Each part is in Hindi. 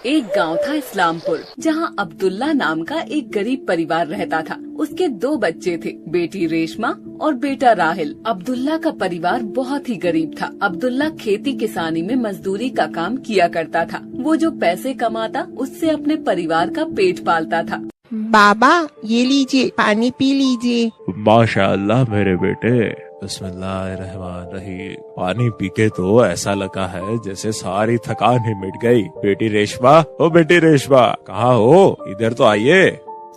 एक गांव था इस्लामपुर, जहां अब्दुल्ला नाम का एक गरीब परिवार रहता था। उसके 2 बच्चे थे, बेटी रेशमा और बेटा राहिल। अब्दुल्ला का परिवार बहुत ही गरीब था। अब्दुल्ला खेती किसानी में मजदूरी का काम किया करता था। वो जो पैसे कमाता उससे अपने परिवार का पेट पालता था। बाबा ये लीजिए, पानी पी लीजिए। माशाअल्लाह मेरे बेटे, बिस्मिल्लाहिर्रहमानिर्रहीम। पानी पी के तो ऐसा लगा है जैसे सारी थकान ही मिट गई। बेटी रेशमा, ओ बेटी रेशमा, कहाँ हो? इधर तो आइए।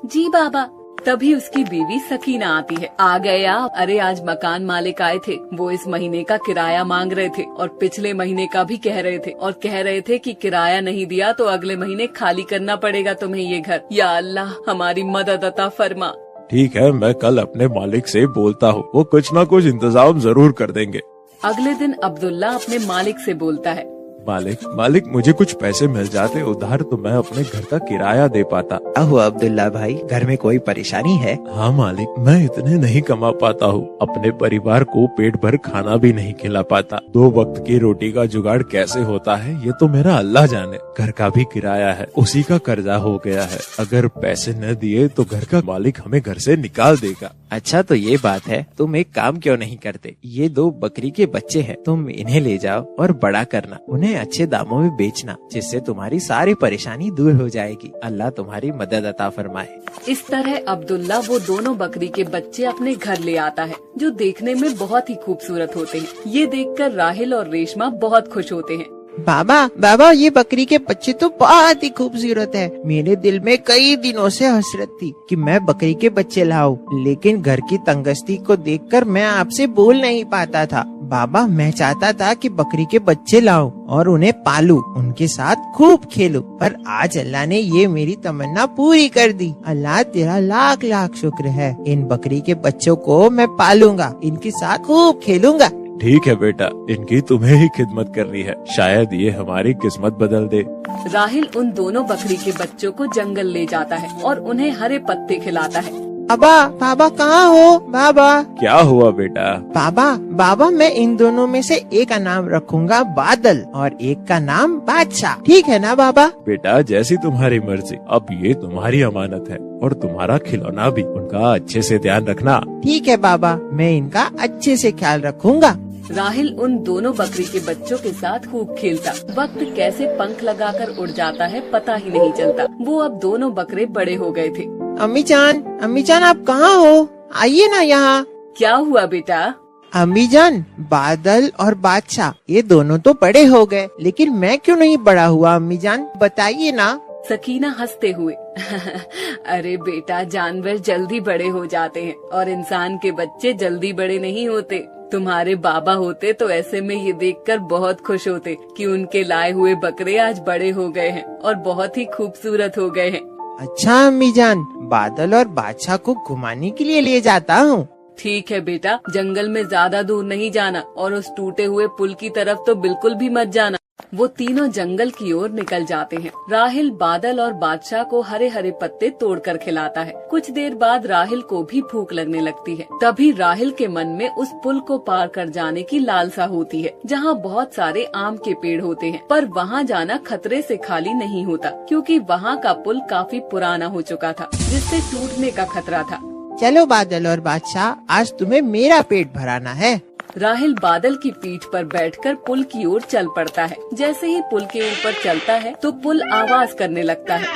जी बाबा। तभी उसकी बीवी सकीना आती है। आ गए आप? अरे आज मकान मालिक आए थे, वो इस महीने का किराया मांग रहे थे और पिछले महीने का भी कह रहे थे, और कह रहे थे कि किराया नहीं दिया तो अगले महीने खाली करना पड़ेगा तुम्हें ये घर। या अल्लाह हमारी मदद अता फरमा। ठीक है, मैं कल अपने मालिक से बोलता हूँ, वो कुछ न कुछ इंतजाम जरूर कर देंगे। अगले दिन अब्दुल्ला अपने मालिक से बोलता है, मालिक मुझे कुछ पैसे मिल जाते उधार तो मैं अपने घर का किराया दे पाता। क्या हुआ अब्दुल्ला भाई, घर में कोई परेशानी है? हाँ मालिक, मैं इतने नहीं कमा पाता हूँ, अपने परिवार को पेट भर खाना भी नहीं खिला पाता। 2 वक्त की रोटी का जुगाड़ कैसे होता है ये तो मेरा अल्लाह जाने। घर का भी किराया है, उसी का कर्जा हो गया है। अगर पैसे न दिए तो घर का मालिक हमें घर से निकाल देगा। अच्छा तो ये बात है, तुम एक काम क्यों नहीं करते? ये 2 बकरी के बच्चे हैं, तुम इन्हें ले जाओ और बड़ा करना, उन्हें अच्छे दामों में बेचना, जिससे तुम्हारी सारी परेशानी दूर हो जाएगी। अल्लाह तुम्हारी मदद अता फरमाए। इस तरह अब्दुल्ला वो दोनों बकरी के बच्चे अपने घर ले आता है, जो देखने में बहुत ही खूबसूरत होते हैं। ये देखकर राहिल और रेशमा बहुत खुश होते हैं। बाबा ये बकरी के बच्चे तो बहुत ही खूबसूरत है। मेरे दिल में कई दिनों से हसरत थी कि मैं बकरी के बच्चे लाऊं, लेकिन घर की तंगस्ती को देखकर मैं आपसे बोल नहीं पाता था। बाबा मैं चाहता था कि बकरी के बच्चे लाऊं और उन्हें पालूं, उनके साथ खूब खेलूं, पर आज अल्लाह ने ये मेरी तमन्ना पूरी कर दी। अल्लाह तेरा लाख लाख शुक्र है। इन बकरी के बच्चों को मैं पालूंगा, इनके साथ खूब खेलूंगा। ठीक है बेटा, इनकी तुम्हें ही खिदमत करनी है, शायद ये हमारी किस्मत बदल दे। राहिल उन दोनों बकरी के बच्चों को जंगल ले जाता है और उन्हें हरे पत्ते खिलाता है। बाबा कहाँ हो? बाबा क्या हुआ बेटा? बाबा मैं इन दोनों में से एक का नाम रखूंगा बादल और एक का नाम बादशाह, ठीक है ना बाबा? बेटा जैसी तुम्हारी मर्जी, अब ये तुम्हारी अमानत है और तुम्हारा खिलौना भी, उनका अच्छे से ध्यान रखना। ठीक है बाबा, मैं इनका अच्छे से ख्याल रखूंगा। राहिल उन दोनों बकरी के बच्चों के साथ खूब खेलता। वक्त कैसे पंख लगाकर उड़ जाता है पता ही नहीं चलता। वो अब दोनों बकरे बड़े हो गए थे। अम्मी जान आप कहाँ हो? आइए ना यहाँ। क्या हुआ बेटा? अम्मी जान, बादल और बादशाह ये दोनों तो बड़े हो गए, लेकिन मैं क्यों नहीं बड़ा हुआ? अम्मी जान बताइए ना। सकीना हंसते हुए अरे बेटा, जानवर जल्दी बड़े हो जाते हैं और इंसान के बच्चे जल्दी बड़े नहीं होते। तुम्हारे बाबा होते तो ऐसे में ये देखकर बहुत खुश होते कि उनके लाए हुए बकरे आज बड़े हो गए हैं और बहुत ही खूबसूरत हो गए हैं। अच्छा अम्मी जान, बादल और बादशाह को घुमाने के लिए ले जाता हूँ। ठीक है बेटा, जंगल में ज्यादा दूर नहीं जाना और उस टूटे हुए पुल की तरफ तो बिल्कुल भी मत जाना। वो तीनों जंगल की ओर निकल जाते हैं। राहिल बादल और बादशाह को हरे हरे पत्ते तोड़कर खिलाता है। कुछ देर बाद राहिल को भी भूख लगने लगती है। तभी राहिल के मन में उस पुल को पार कर जाने की लालसा होती है, जहाँ बहुत सारे आम के पेड़ होते हैं, पर वहाँ जाना खतरे से खाली नहीं होता, क्योंकि वहाँ का पुल काफी पुराना हो चुका था, जिससे टूटने का खतरा था। चलो बादल और बादशाह, आज तुम्हें मेरा पेट भराना है। राहिल बादल की पीठ पर बैठकर पुल की ओर चल पड़ता है। जैसे ही पुल के ऊपर चलता है तो पुल आवाज करने लगता है।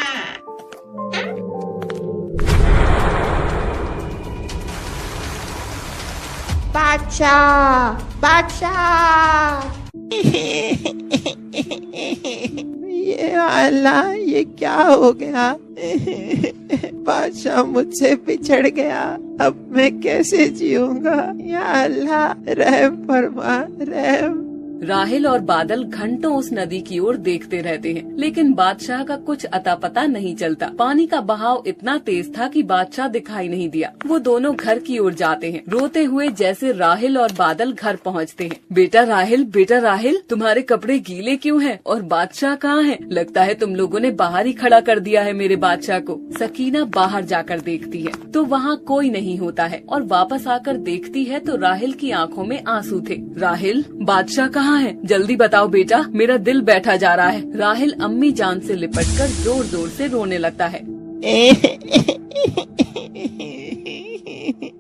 बादशाह ये अल्लाह, ये क्या हो गया? बादशाह मुझसे बिछड़ गया, अब मैं कैसे जीऊंगा? या अल्लाह रहम फरमा, रहम। राहिल और बादल घंटों उस नदी की ओर देखते रहते हैं, लेकिन बादशाह का कुछ अता पता नहीं चलता। पानी का बहाव इतना तेज था कि बादशाह दिखाई नहीं दिया। वो दोनों घर की ओर जाते हैं, रोते हुए जैसे राहिल और बादल घर पहुंचते हैं। बेटा राहिल, तुम्हारे कपड़े गीले क्यों हैं? और बादशाह कहाँ है? लगता है तुम लोगों ने बाहर ही खड़ा कर दिया है मेरे बादशाह को। सकीना बाहर जाकर देखती है तो वहाँ कोई नहीं होता है, और वापस आकर देखती है तो राहिल की आंखों में आंसू थे। राहिल, बादशाह कहाँ कहाँ है? जल्दी बताओ बेटा, मेरा दिल बैठा जा रहा है। राहिल अम्मी जान से लिपटकर जोर जोर से रोने लगता है।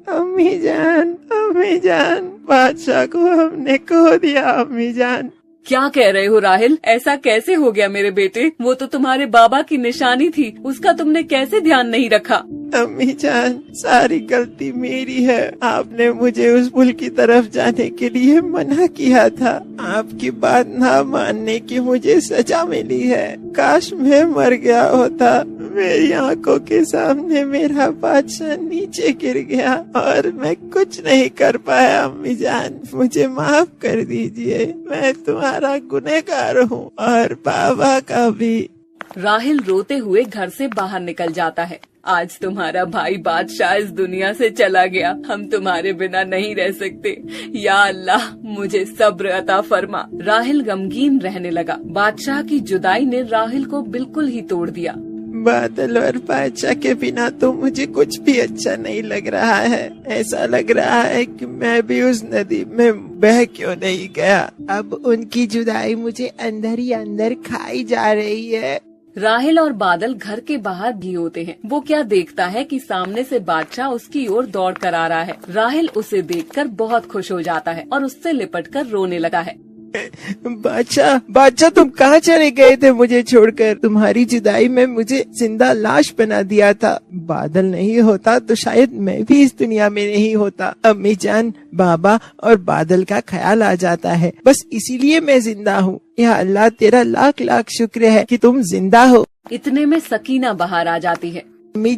अम्मी जान, बादशाह को हमने खो दिया अम्मी जान। क्या कह रहे हो राहिल? ऐसा कैसे हो गया मेरे बेटे? वो तो तुम्हारे बाबा की निशानी थी, उसका तुमने कैसे ध्यान नहीं रखा? अम्मी जान, सारी गलती मेरी है। आपने मुझे उस पुल की तरफ जाने के लिए मना किया था। आपकी बात ना मानने की मुझे सजा मिली है। काश मैं मर गया होता। मेरी आंखों के सामने मेरा बादशाह नीचे गिर गया और मैं कुछ नहीं कर पाया। अम्मी जान, मुझे माफ कर दीजिए। मैं तुम्हारा गुनहगार हूँ और बाबा का भी। राहिल रोते हुए घर से बाहर निकल जाता है। आज तुम्हारा भाई बादशाह इस दुनिया से चला गया, हम तुम्हारे बिना नहीं रह सकते। या अल्लाह, मुझे सब्र अता फरमा। राहिल गमगीन रहने लगा। बादशाह की जुदाई ने राहिल को बिल्कुल ही तोड़ दिया। बादल और बादशाह के बिना तो मुझे कुछ भी अच्छा नहीं लग रहा है। ऐसा लग रहा है कि मैं भी उस नदी में बह क्यों नहीं गया। अब उनकी जुदाई मुझे अंदर ही अंदर खाई जा रही है। राहिल और बादल घर के बाहर भी होते हैं। वो क्या देखता है कि सामने से बादशाह उसकी ओर दौड़ कर आ रहा है। राहिल उसे देखकर बहुत खुश हो जाता है और उससे लिपटकर रोने लगा है। बादशाह तुम कहाँ चले गए थे मुझे छोड़कर? तुम्हारी जुदाई में मुझे जिंदा लाश बना दिया था। बादल नहीं होता तो शायद मैं भी इस दुनिया में नहीं होता। अम्मी जान, बाबा और बादल का ख्याल आ जाता है, बस इसीलिए मैं जिंदा हूँ। या अल्लाह, तेरा लाख लाख शुक्र है कि तुम जिंदा हो। इतने में सकीना बाहर आ जाती है। अम्मी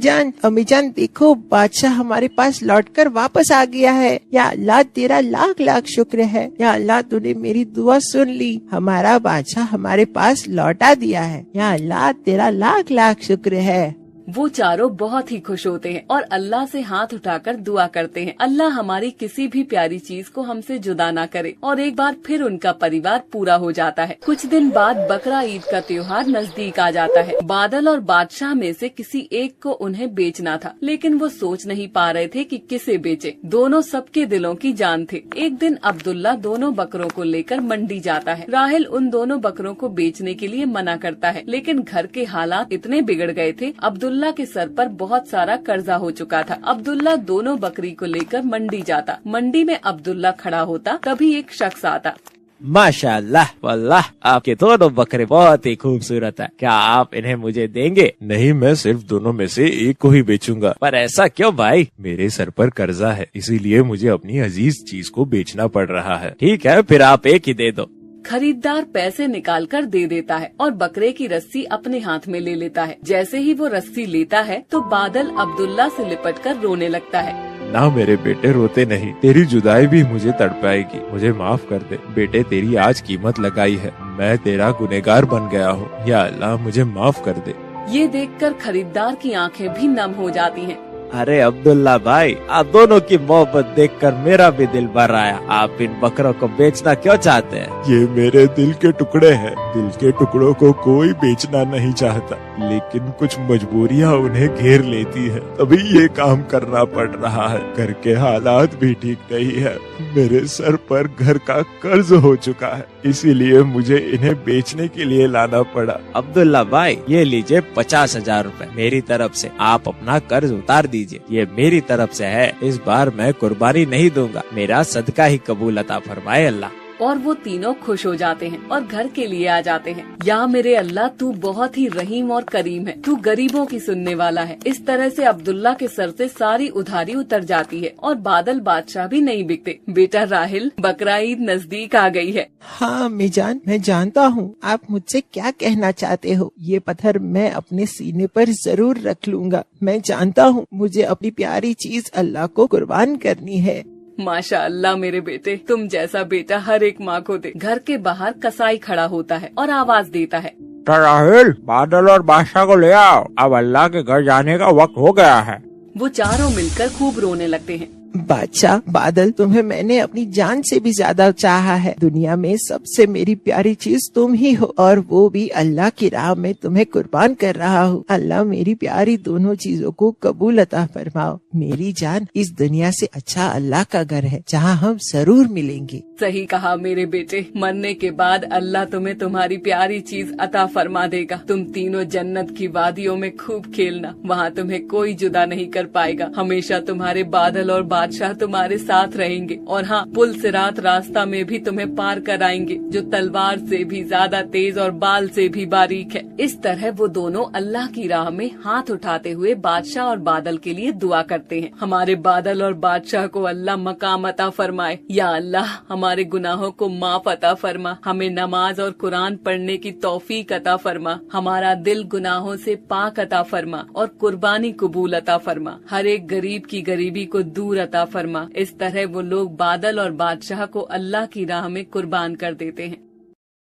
जान देखो, बादशाह हमारे पास लौटकर वापस आ गया है। या अल्लाह, तेरा लाख लाख शुक्र है। या अल्लाह, तूने मेरी दुआ सुन ली, हमारा बादशाह हमारे पास लौटा दिया है। या अल्लाह, तेरा लाख लाख शुक्र है। वो चारों बहुत ही खुश होते हैं और अल्लाह से हाथ उठाकर दुआ करते हैं, अल्लाह हमारी किसी भी प्यारी चीज को हमसे जुदा ना करे। और एक बार फिर उनका परिवार पूरा हो जाता है। कुछ दिन बाद बकरा ईद का त्योहार नजदीक आ जाता है। बादल और बादशाह में से किसी एक को उन्हें बेचना था, लेकिन वो सोच नहीं पा रहे थे कि किसे बेचे। दोनों सबके दिलों की जान थे। एक दिन अब्दुल्ला दोनों बकरों को लेकर मंडी जाता है। राहिल उन दोनों बकरों को बेचने के लिए मना करता है, लेकिन घर के हालात इतने बिगड़ गए थे, अब्दुल्ला के सर पर बहुत सारा कर्जा हो चुका था। अब्दुल्ला दोनों बकरी को लेकर मंडी जाता। मंडी में अब्दुल्ला खड़ा होता, तभी एक शख्स आता। माशाअल्लाह, वल्लाह आपके दोनों बकरे बहुत ही खूबसूरत है। क्या आप इन्हें मुझे देंगे? नहीं, मैं सिर्फ दोनों में से एक को ही बेचूंगा। पर ऐसा क्यों भाई? मेरे सर पर कर्जा है, इसीलिए मुझे अपनी अजीज चीज को बेचना पड़ रहा है। ठीक है, फिर आप एक ही दे दो। खरीदार पैसे निकालकर दे देता है और बकरे की रस्सी अपने हाथ में ले लेता है। जैसे ही वो रस्सी लेता है तो बादल अब्दुल्ला से लिपटकर रोने लगता है। ना मेरे बेटे, रोते नहीं, तेरी जुदाई भी मुझे तड़पाएगी। मुझे माफ कर दे बेटे, तेरी आज कीमत लगाई है। मैं तेरा गुनहगार बन गया हूँ। या अल्लाह, मुझे माफ कर दे। ये देखकर खरीदार की आंखें भी नम हो जाती हैं। अरे अब्दुल्ला भाई, आप दोनों की मोहब्बत देखकर मेरा भी दिल भर आया। आप इन बकरों को बेचना क्यों चाहते हैं? ये मेरे दिल के टुकड़े हैं। दिल के टुकड़ों को कोई बेचना नहीं चाहता, लेकिन कुछ मजबूरियाँ उन्हें घेर लेती है, तभी ये काम करना पड़ रहा है। घर के हालात भी ठीक नहीं है। मेरे सर पर घर का कर्ज हो चुका है, इसीलिए मुझे इन्हें बेचने के लिए लाना पड़ा। अब्दुल्ला भाई, ये लीजिए 50,000 रूपए मेरी तरफ से। आप अपना कर्ज उतार दीजिए। ये मेरी तरफ से है। इस बार मैं कुर्बानी नहीं दूंगा। मेरा सदका ही कबूल अता फरमाए अल्लाह। और वो तीनों खुश हो जाते हैं और घर के लिए आ जाते हैं। या मेरे अल्लाह, तू बहुत ही रहीम और करीम है। तू गरीबों की सुनने वाला है। इस तरह से अब्दुल्ला के सर से सारी उधारी उतर जाती है और बादल बादशाह भी नहीं बिकते। बेटा राहिल, बकरा ईद नजदीक आ गई है। हाँ अम्मी जान, मैं जानता हूँ आप मुझसे क्या कहना चाहते हो। ये पत्थर मैं अपने सीने पर जरूर रख लूंगा। मैं जानता हूँ मुझे अपनी प्यारी चीज अल्लाह को कुर्बान करनी है। माशाअल्लाह मेरे बेटे, तुम जैसा बेटा हर एक माँ को दे। घर के बाहर कसाई खड़ा होता है और आवाज देता है, राहिल, बादल और बादशाह को ले आओ। अब अल्लाह के घर जाने का वक्त हो गया है। वो चारों मिलकर खूब रोने लगते हैं। बादशाह बादल, तुम्हें मैंने अपनी जान से भी ज्यादा चाहा है। दुनिया में सबसे मेरी प्यारी चीज तुम ही हो, और वो भी अल्लाह की राह में तुम्हें कुर्बान कर रहा हूँ। अल्लाह मेरी प्यारी दोनों चीजों को कबूल अता फरमाओ। मेरी जान, इस दुनिया से अच्छा अल्लाह का घर है जहाँ हम जरूर मिलेंगे। सही कहा मेरे बेटे, मरने के बाद अल्लाह तुम्हें तुम्हारी प्यारी चीज अता फरमा देगा। तुम तीनों जन्नत की वादियों में खूब खेलना, वहाँ तुम्हें कोई जुदा नहीं कर पाएगा। हमेशा तुम्हारे बादल और बादशाह तुम्हारे साथ रहेंगे, और हाँ, पुल सिरात रास्ता में भी तुम्हें पार कराएंगे, जो तलवार से भी ज्यादा तेज और बाल से भी बारीक है। इस तरह वो दोनों अल्लाह की राह में हाथ उठाते हुए बादशाह और बादल के लिए दुआ करते हैं। हमारे बादल और बादशाह को अल्लाह मकाम अता फरमाए। या अल्लाह, हमारे गुनाहों को माफ अता फरमा, हमें नमाज और कुरान पढ़ने की तौफीक अता फरमा, हमारा दिल गुनाहों से पाक अता फरमा और कुर्बानी कबूल अता फरमा, हर एक गरीब की गरीबी को दूर अता फरमा। इस तरह वो लोग बादल और बादशाह को अल्लाह की राह में कुर्बान कर देते हैं।